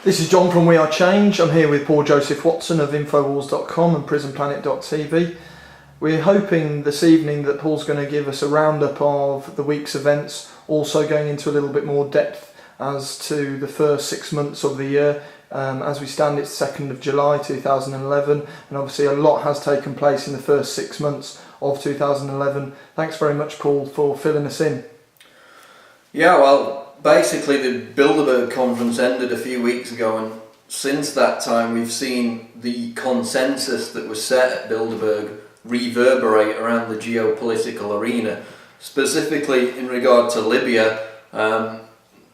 This is John from WeAreChange. I'm here with Paul Joseph Watson of Infowars.com and PrisonPlanet.tv. We're hoping this evening that Paul's going to give us a roundup of the week's events, also going into a little bit more depth as to the first 6 months of the year. As we stand, it's 2nd of July 2011, and obviously a lot has taken place in the first 6 months of 2011. Thanks very much, Paul, for filling us in. Yeah, well, basically the Bilderberg conference ended a few weeks ago, and since that time we've seen the consensus that was set at Bilderberg reverberate around the geopolitical arena, specifically in regard to Libya.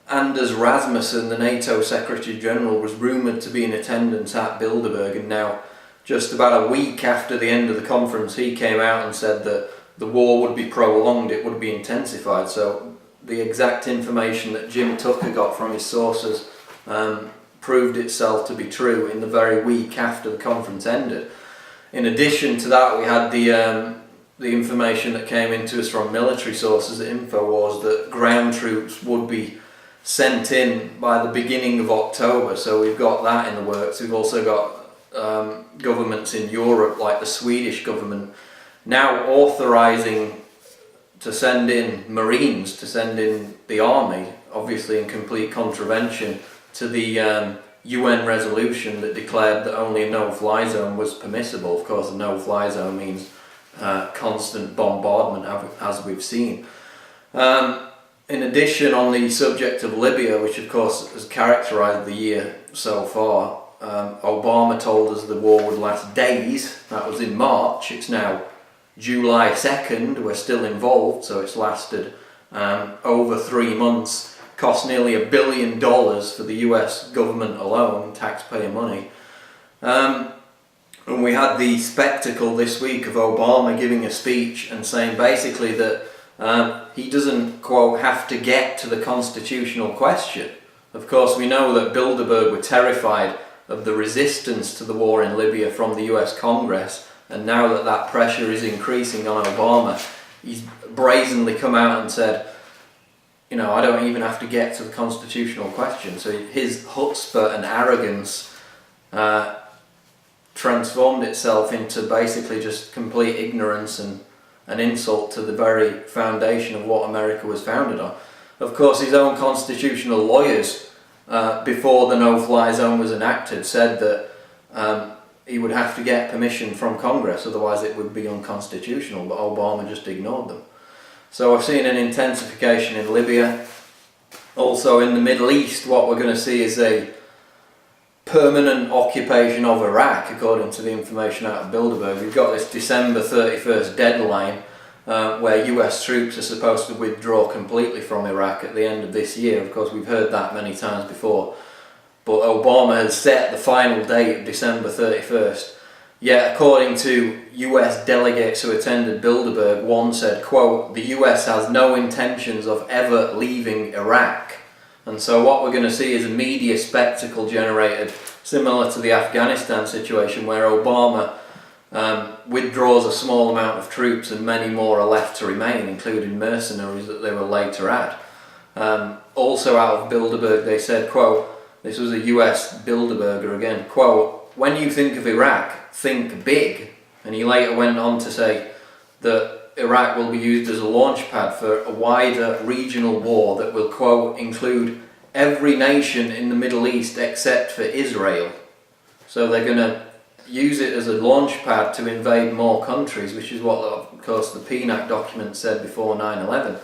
Anders Rasmussen, the NATO Secretary General, was rumoured to be in attendance at Bilderberg, and now just about a week after the end of the conference he came out and said that the war would be prolonged, it would be intensified. So the exact information that Jim Tucker got from his sources proved itself to be true in the very week after the conference ended. In addition to that, we had the information that came into us from military sources at Infowars that ground troops would be sent in by the beginning of October. So we've got that in the works. We've also got governments in Europe, like the Swedish government, now authorising to send in Marines, to send in the army, obviously in complete contravention to the UN resolution that declared that only a no-fly zone was permissible. Of course, a no-fly zone means constant bombardment, as we've seen. In addition, on the subject of Libya, which of course has characterised the year so far, Obama told us the war would last days. That was in March. It's now July 2nd. We're still involved, so it's lasted over 3 months. Cost nearly $1 billion for the US government alone, taxpayer money. And we had the spectacle this week of Obama giving a speech and saying basically that he doesn't, quote, have to get to the constitutional question. Of course, we know that Bilderberg were terrified of the resistance to the war in Libya from the US Congress, and now that that pressure is increasing on Obama, he's brazenly come out and said, you know, I don't even have to get to the constitutional question. So his chutzpah and arrogance transformed itself into basically just complete ignorance and an insult to the very foundation of what America was founded on. Of course, his own constitutional lawyers, before the no-fly zone was enacted, said that he would have to get permission from Congress, otherwise it would be unconstitutional, but Obama just ignored them. So we've seen an intensification in Libya. Also in the Middle East, what we're going to see is a permanent occupation of Iraq, according to the information out of Bilderberg. We've got this December 31st deadline where US troops are supposed to withdraw completely from Iraq at the end of this year. Of course, we've heard that many times before. But Obama has set the final date of December 31st. Yet, according to US delegates who attended Bilderberg, one said, quote, the US has no intentions of ever leaving Iraq. And so what we're going to see is a media spectacle generated similar to the Afghanistan situation, where Obama withdraws a small amount of troops and many more are left to remain, including mercenaries that they will later add. Also out of Bilderberg they said, quote, this was a US Bilderberger again, quote, when you think of Iraq, think big. And he later went on to say that Iraq will be used as a launch pad for a wider regional war that will, quote, include every nation in the Middle East except for Israel. So they're going to use it as a launch pad to invade more countries, which is what, of course, the PNAC document said before 9/11.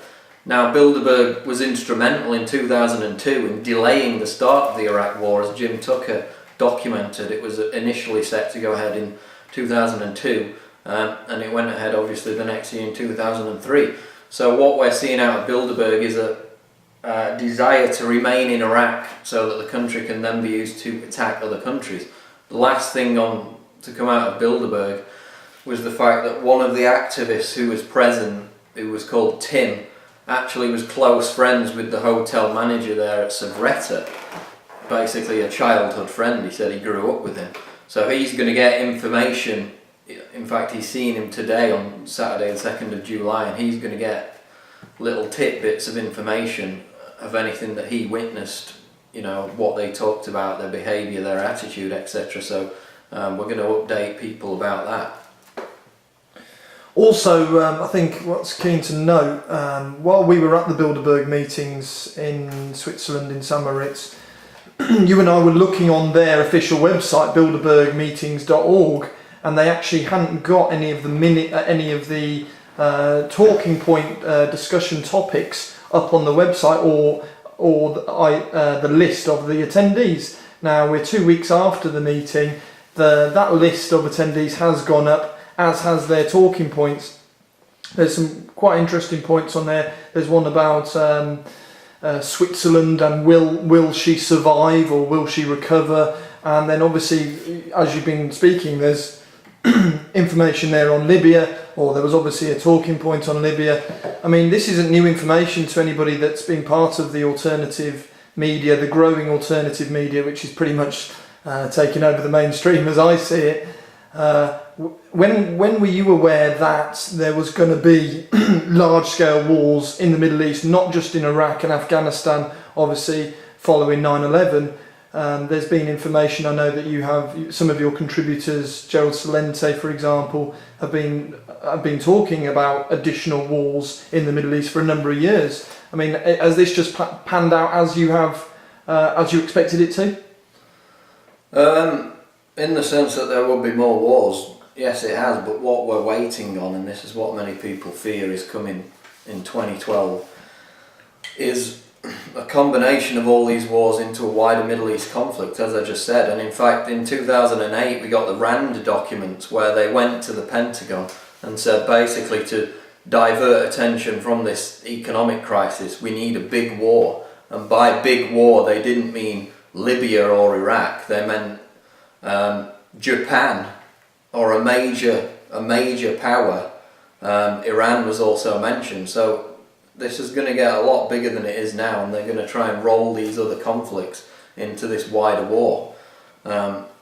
Now, Bilderberg was instrumental in 2002 in delaying the start of the Iraq war, as Jim Tucker documented. It was initially set to go ahead in 2002, and it went ahead obviously the next year in 2003. So what we're seeing out of Bilderberg is a desire to remain in Iraq so that the country can then be used to attack other countries. The last thing to come out of Bilderberg was the fact that one of the activists who was present, who was called Tim, actually was close friends with the hotel manager there at Savretta. Basically a childhood friend. He said he grew up with him. So he's going to get information. In fact, he's seen him today on Saturday the 2nd of July, and he's going to get little tidbits of information of anything that he witnessed what they talked about, their behaviour, their attitude, etc. So we're going to update people about that. Also, I think what's keen to note, while we were at the Bilderberg meetings in Switzerland, in St. Moritz, you and I were looking on their official website, bilderbergmeetings.org, and they actually hadn't got any of the talking point discussion topics up on the website or the list of the attendees. Now we're 2 weeks after the meeting. That list of attendees has gone up, as has their talking points. There's some quite interesting points on there. There's one about Switzerland and will she survive or will she recover? And then obviously, as you've been speaking, there's information there on Libya, or there was obviously a talking point on Libya. I mean, this isn't new information to anybody that's been part of the alternative media, the growing alternative media, which is pretty much taking over the mainstream as I see it. When were you aware that there was going to be large-scale wars in the Middle East, not just in Iraq and Afghanistan, obviously following 9/11? There's been information, I know that you have, some of your contributors, Gerald Salente for example, have been talking about additional wars in the Middle East for a number of years. I mean, has this just panned out as you expected it to? In the sense that there will be more wars, yes it has, but what we're waiting on, and this is what many people fear is coming in 2012, is a combination of all these wars into a wider Middle East conflict, as I just said. And in fact, in 2008 we got the RAND documents where they went to the Pentagon and said basically to divert attention from this economic crisis, we need a big war. And by big war they didn't mean Libya or Iraq, they meant Japan or a major power. Iran was also mentioned. So this is going to get a lot bigger than it is now, and they're going to try and roll these other conflicts into this wider war.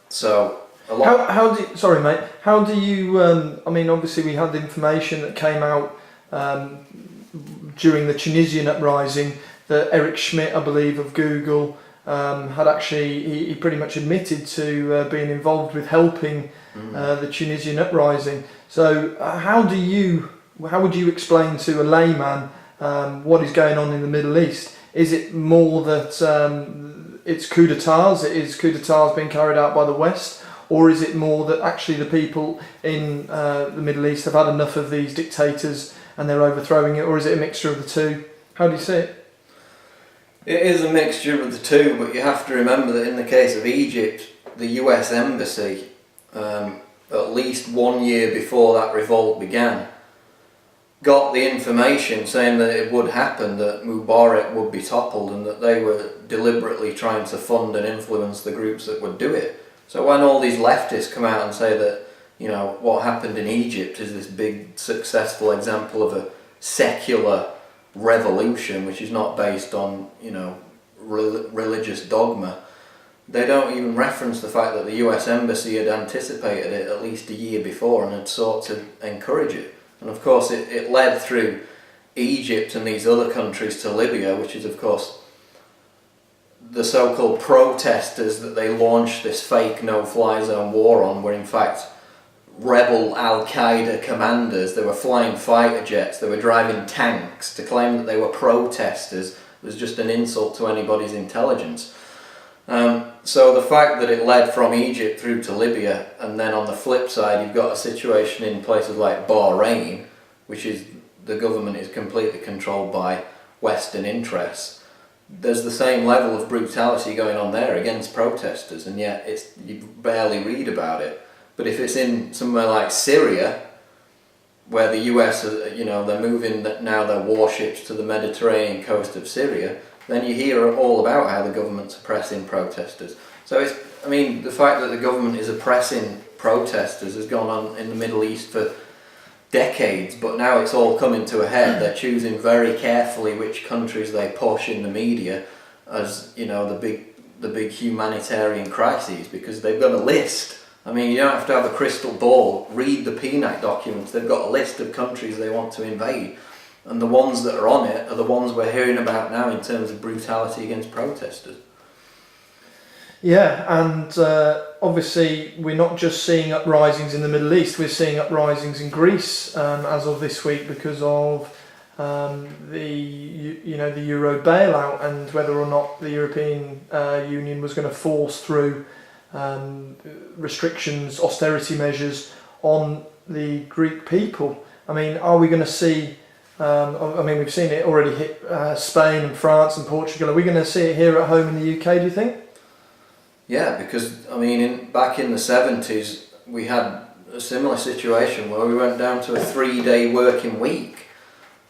So a lot. How do you? I mean, obviously we had the information that came out during the Tunisian uprising that Eric Schmidt, I believe, of Google, had actually he pretty much admitted to being involved with helping the Tunisian uprising. So how would you explain to a layman what is going on in the Middle East? Is it more that it's coup d'etats being carried out by the West, or is it more that actually the people in the Middle East have had enough of these dictators and they're overthrowing it, or is it a mixture of the two? How do you see it? It is a mixture of the two, but you have to remember that in the case of Egypt, the US Embassy, at least 1 year before that revolt began, got the information saying that it would happen, that Mubarak would be toppled, and that they were deliberately trying to fund and influence the groups that would do it. So when all these leftists come out and say that, what happened in Egypt is this big successful example of a secular revolution which is not based on, religious dogma, they don't even reference the fact that the US Embassy had anticipated it at least a year before and had sought to encourage it. And of course it led through Egypt and these other countries to Libya, which is of course the so-called protesters that they launched this fake no-fly zone war on were in fact rebel Al-Qaeda commanders. They were flying fighter jets, they were driving tanks. To claim that they were protesters was just an insult to anybody's intelligence. So the fact that it led from Egypt through to Libya, and then on the flip side you've got a situation in places like Bahrain, which is the government is completely controlled by Western interests. There's the same level of brutality going on there against protesters, and yet you barely read about it. But if it's in somewhere like Syria, where the US, they're moving now their warships to the Mediterranean coast of Syria, then you hear all about how the government's oppressing protesters. So the fact that the government is oppressing protesters has gone on in the Middle East for decades, but now it's all coming to a head. They're choosing very carefully which countries they push in the media as, the big humanitarian crises, because they've got a list. I mean, you don't have to have a crystal ball. Read the PNAC documents. They've got a list of countries they want to invade. And the ones that are on it are the ones we're hearing about now in terms of brutality against protesters. Yeah, and obviously we're not just seeing uprisings in the Middle East, we're seeing uprisings in Greece as of this week because of the euro bailout and whether or not the European Union was going to force through restrictions, austerity measures on the Greek people. I mean, are we going to see? We've seen it already hit Spain and France and Portugal. Are we going to see it here at home in the UK? Do you think? Yeah, because back in the 70s, we had a similar situation where we went down to a 3-day working week.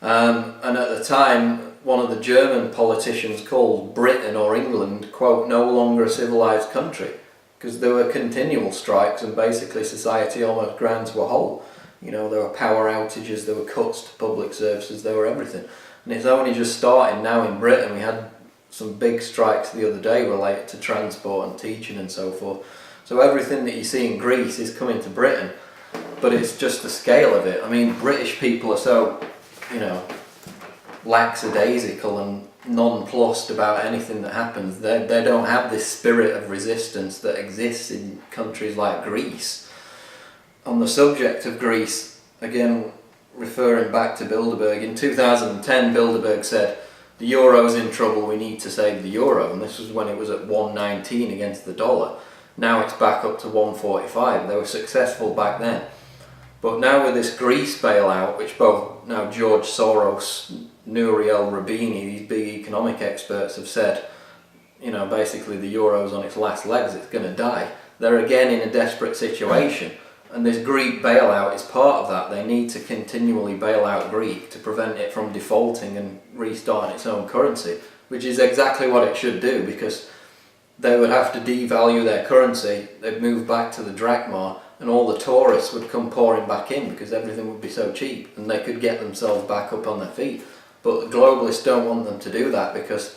And at the time, one of the German politicians called Britain or England, quote, no longer a civilised country, because there were continual strikes and basically society almost ground to a halt. There were power outages, there were cuts to public services, there were everything. And it's only just starting now in Britain. We had some big strikes the other day related to transport and teaching and so forth. So everything that you see in Greece is coming to Britain, but it's just the scale of it. British people are so, lackadaisical and nonplussed about anything that happens. They don't have this spirit of resistance that exists in countries like Greece. On the subject of Greece, again, referring back to Bilderberg, in 2010 Bilderberg said, the euro's in trouble, we need to save the euro, and this was when it was at 119 against the dollar. Now it's back up to 145. They were successful back then. But now with this Greece bailout, which both now George Soros, Nouriel Roubini, these big economic experts have said, basically the euro's on its last legs, it's going to die. They're again in a desperate situation. And this Greek bailout is part of that. They need to continually bail out Greek to prevent it from defaulting and restarting its own currency, which is exactly what it should do, because they would have to devalue their currency, they'd move back to the drachma, and all the tourists would come pouring back in because everything would be so cheap and they could get themselves back up on their feet. But the globalists don't want them to do that because,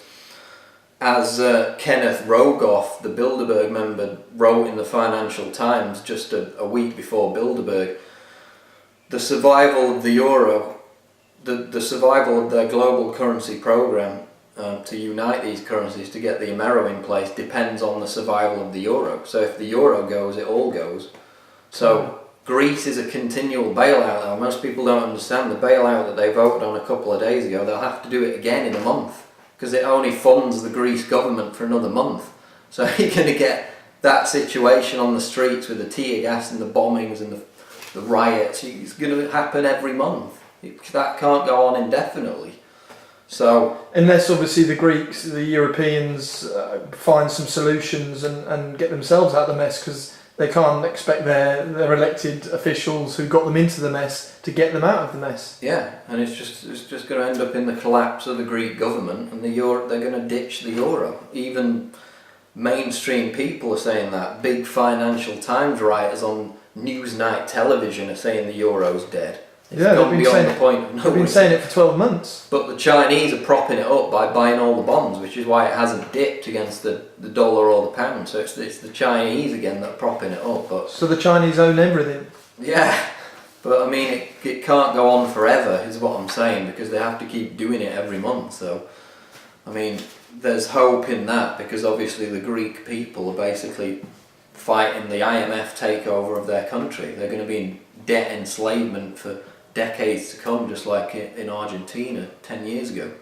as Kenneth Rogoff, the Bilderberg member, wrote in the Financial Times just a week before Bilderberg, the survival of the euro, the survival of their global currency program to unite these currencies, to get the Amero in place, depends on the survival of the euro. So if the euro goes, it all goes. So Greece is a continual bailout now. Most people don't understand the bailout that they voted on a couple of days ago. They'll have to do it again in a month, because it only funds the Greece government for another month. So you're going to get that situation on the streets with the tear gas and the bombings and the riots. It's going to happen every month. That can't go on indefinitely. So unless obviously the Greeks, the Europeans find some solutions and get themselves out of the mess, because they can't expect their elected officials who got them into the mess to get them out of the mess. Yeah, and it's just going to end up in the collapse of the Greek government, and they're going to ditch the euro. Even mainstream people are saying that. Big Financial Times writers on Newsnight television are saying the euro's dead. It's gone beyond the point of no They've been saying it for 12 months. But the Chinese are propping it up by buying all the bonds, which is why it hasn't dipped against the dollar or the pound. So it's the Chinese again that are propping it up. But so the Chinese own everything. Yeah, but it can't go on forever, is what I'm saying, because they have to keep doing it every month. So, there's hope in that, because obviously the Greek people are basically fighting the IMF takeover of their country. They're going to be in debt enslavement for decades to come, just like in Argentina 10 years ago.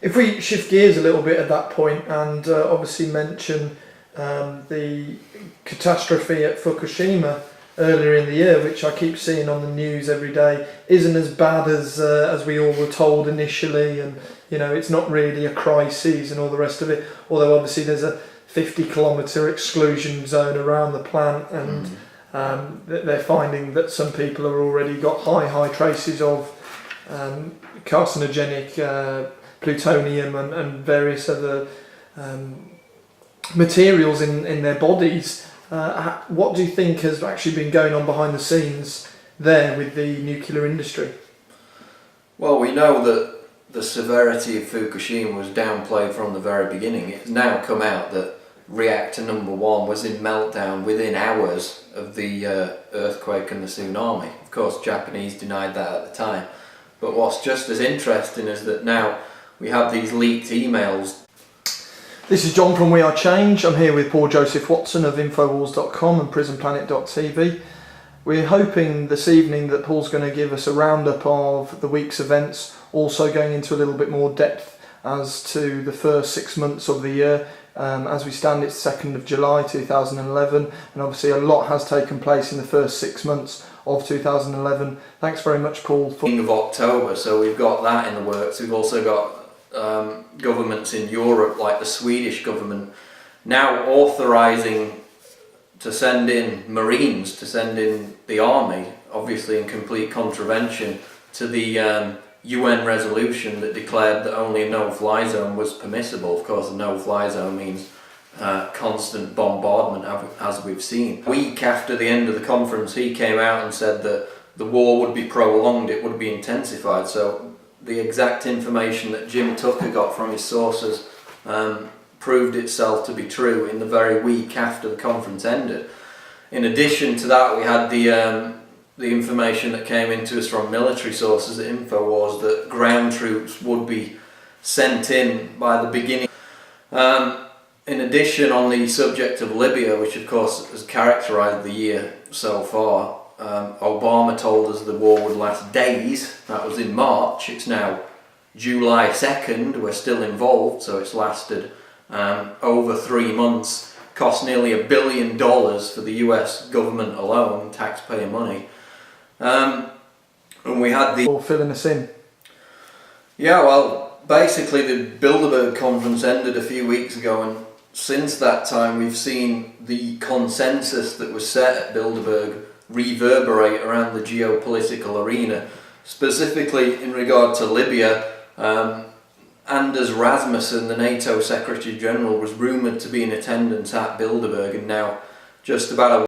If we shift gears a little bit at that point and obviously mention the catastrophe at Fukushima earlier in the year, which I keep seeing on the news every day, isn't as bad as we all were told initially, and it's not really a crisis and all the rest of it, although obviously there's a 50-kilometre exclusion zone around the plant, and they're finding that some people have already got high traces of carcinogenic plutonium and various other materials in their bodies. What do you think has actually been going on behind the scenes there with the nuclear industry? Well, we know that the severity of Fukushima was downplayed from the very beginning. It's now come out that reactor number 1 was in meltdown within hours of the earthquake and the tsunami. Of course, Japanese denied that at the time. But what's just as interesting is that now we have these leaked emails. This is John from WeAreChange. I'm here with Paul Joseph Watson of Infowars.com and prisonplanet.tv. We're hoping this evening that Paul's going to give us a roundup of the week's events, also going into a little bit more depth as to the first 6 months of the year. As we stand, it's 2nd of July 2011, and obviously a lot has taken place in the first 6 months of 2011. Thanks very much, Paul. Beginning of October, so we've got that in the works. We've also got governments in Europe, like the Swedish government, now authorising to send in Marines, to send in the army, obviously in complete contravention to the UN resolution that declared that only a no-fly zone was permissible. Of course, a no-fly zone means constant bombardment, as we've seen. A week after the end of the conference, he came out and said that the war would be prolonged, it would be intensified. So the exact information that Jim Tucker got from his sources proved itself to be true in the very week after the conference ended. In addition to that, we had the information that came into us from military sources at Infowars that ground troops would be sent in by the beginning. In addition, on the subject of Libya, which of course has characterised the year so far, Obama told us the war would last days. That was in March. It's now July 2nd. We're still involved, so it's lasted over 3 months. Cost nearly $1 billion for the US government alone, taxpayer money. And we had the... Paul, filling us in. Yeah, well, basically the Bilderberg conference ended a few weeks ago, and since that time we've seen the consensus that was set at Bilderberg reverberate around the geopolitical arena, specifically in regard to Libya. Anders Rasmussen, the NATO Secretary General, was rumoured to be in attendance at Bilderberg, and now just about a